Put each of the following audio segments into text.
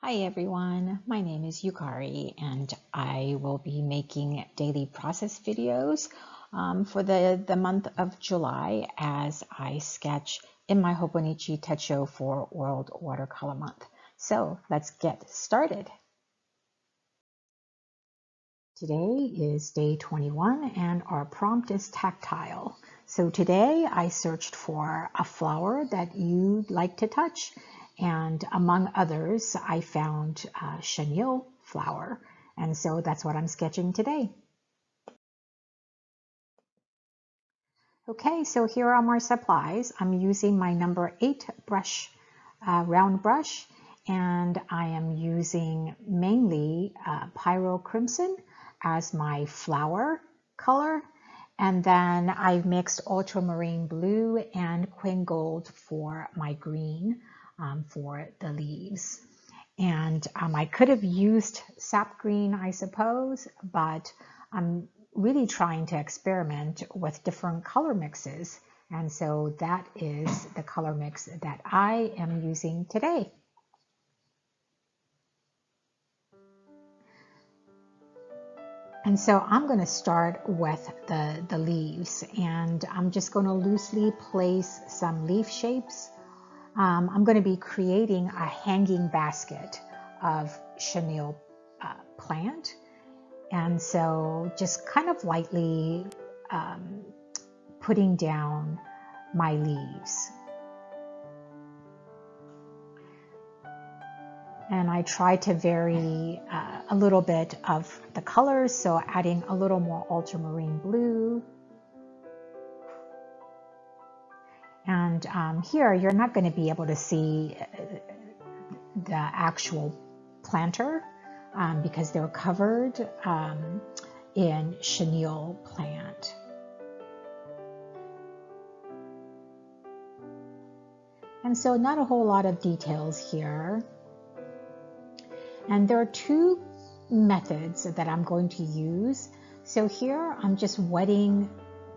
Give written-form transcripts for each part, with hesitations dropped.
Hi everyone, my name is Yukari and I will be making daily process videos for the month of July as I sketch in my Hobonichi Techo for World Watercolor Month. So let's get started. Today is day 21 and our prompt is tactile. So today I searched for a flower that you'd like to touch, and among others I found chenille flower, and so that's what I'm sketching today. Okay, so here are my supplies. I'm using my number 8 brush, round brush, and I am using mainly pyrrol crimson as my flower color, and then I've mixed ultramarine blue and quin gold for my green for the leaves. And I could have used sap green, I suppose, but I'm really trying to experiment with different color mixes. And so that is the color mix that I am using today. And so I'm going to start with the leaves, and I'm just going to loosely place some leaf shapes. I'm going to be creating a hanging basket of chenille plant. And so just kind of lightly putting down my leaves. And I try to vary a little bit of the colors, so adding a little more ultramarine blue. And here you're not going to be able to see the actual planter because they're covered in chenille plant. And so not a whole lot of details here. And there are two methods that I'm going to use. So here I'm just wetting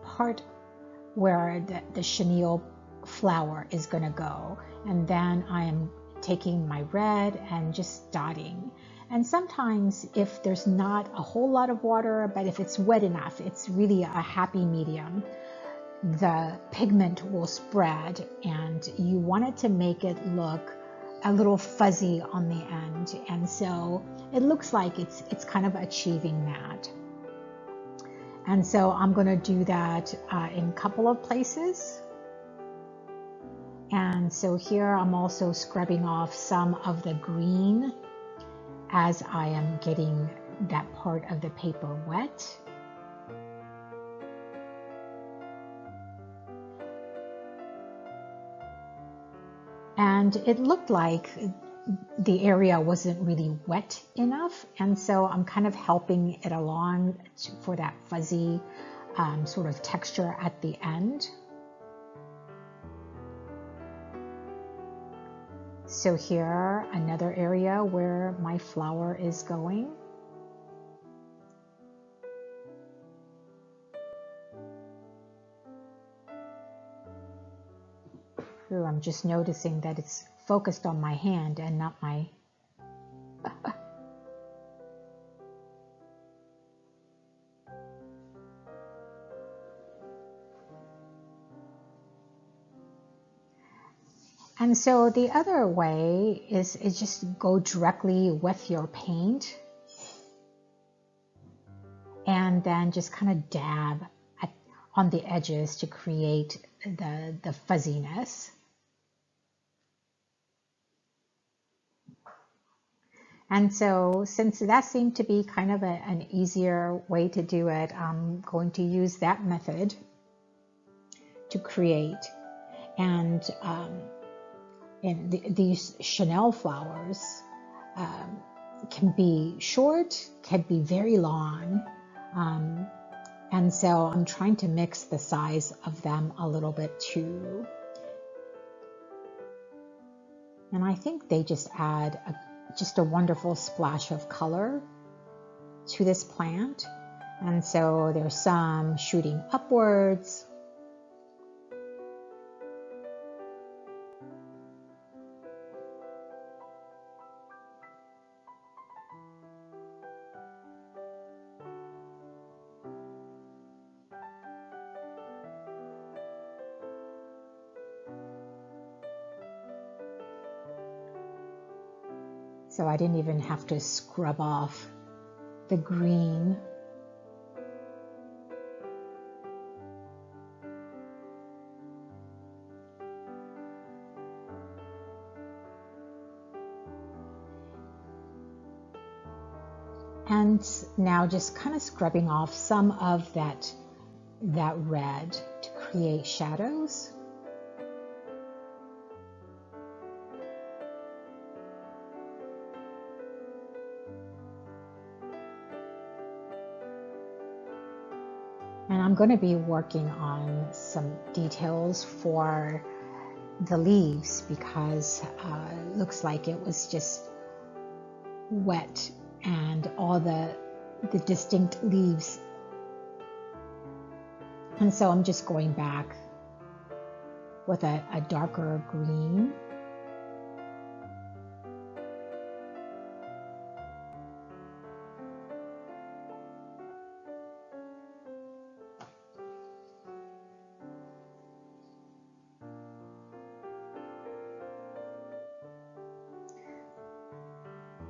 part where the chenille flower is going to go. And then I am taking my red and just dotting. And sometimes if there's not a whole lot of water, but if it's wet enough, it's really a happy medium, the pigment will spread, and you want it to make it look a little fuzzy on the end. And so it looks like it's kind of achieving that. And so I'm going to do that in a couple of places. And so here I'm also scrubbing off some of the green as I am getting that part of the paper wet. And it looked like the area wasn't really wet enough, and so I'm kind of helping it along for that fuzzy sort of texture at the end. So here, another area where my flower is going. Ooh, I'm just noticing that it's focused on my hand and not my... And so the other way is just go directly with your paint and then just kind of dab on the edges to create the fuzziness. And so since that seemed to be kind of an easier way to do it, I'm going to use that method to create. And these chenille flowers can be short, can be very long. And so I'm trying to mix the size of them a little bit too. And I think they just add just a wonderful splash of color to this plant. And so there's some shooting upwards. So I didn't even have to scrub off the green. And now just kind of scrubbing off some of that red to create shadows. And I'm going to be working on some details for the leaves because it looks like it was just wet and all the distinct leaves. And so I'm just going back with a darker green.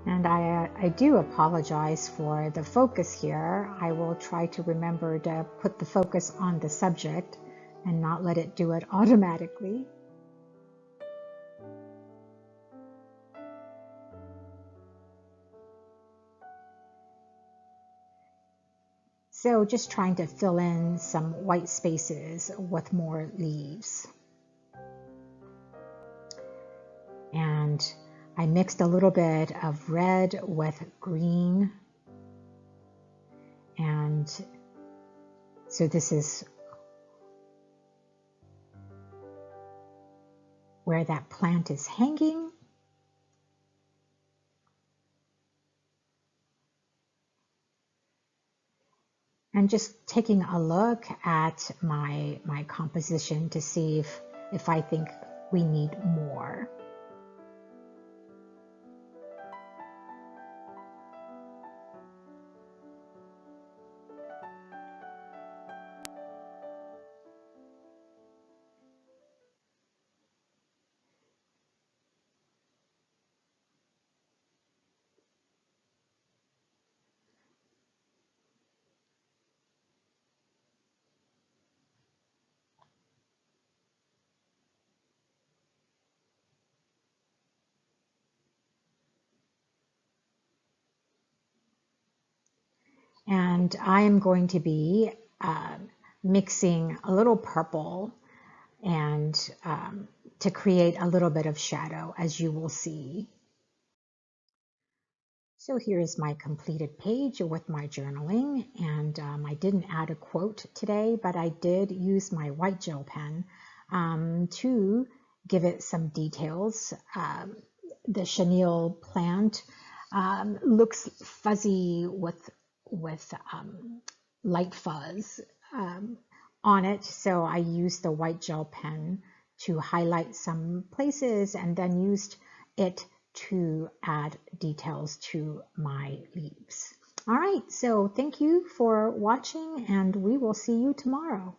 And I do apologize for the focus here. I will try to remember to put the focus on the subject and not let it do it automatically. So just trying to fill in some white spaces with more leaves. And I mixed a little bit of red with green. And so this is where that plant is hanging. And just taking a look at my composition to see if I think we need more. And I am going to be mixing a little purple and to create a little bit of shadow, as you will see. So here's my completed page with my journaling, and I didn't add a quote today, but I did use my white gel pen to give it some details. The chenille plant looks fuzzy with light fuzz on it, so I used the white gel pen to highlight some places and then used it to add details to my leaves. All right, so thank you for watching, and we will see you tomorrow.